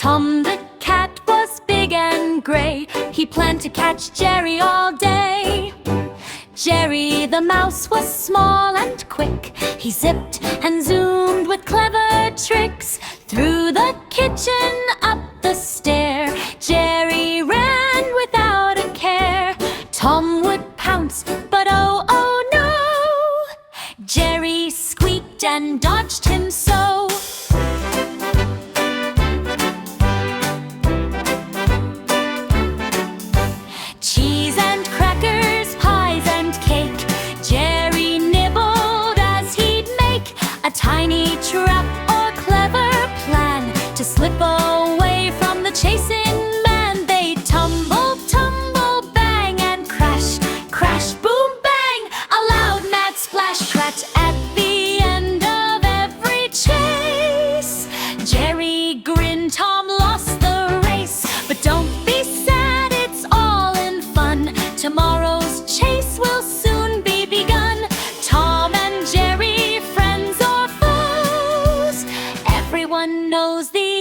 Tom the cat was big and gray. He planned to catch Jerry all day. Jerry the mouse was small and quick. He zipped and zoomed with clever tricks. Through the kitchen, up the stair, Jerry ran without a care. Tom would pounce, but oh, oh no! Jerry squeaked and dodged him so. Cheese and crackers, pies and cake, Jerry nibbled as he'd make a tiny trap or clever plan to slip away from the chasing man. They tumble, tumble, bang and crash, crash, boom, bang, a loud mad splash scratch at the end of every chase. Jerry grinned, Tom lost the race, but don't be sad, it's all in fun. Tomorrow's chase will soon be begun. Tom and Jerry, friends or foes, everyone knows the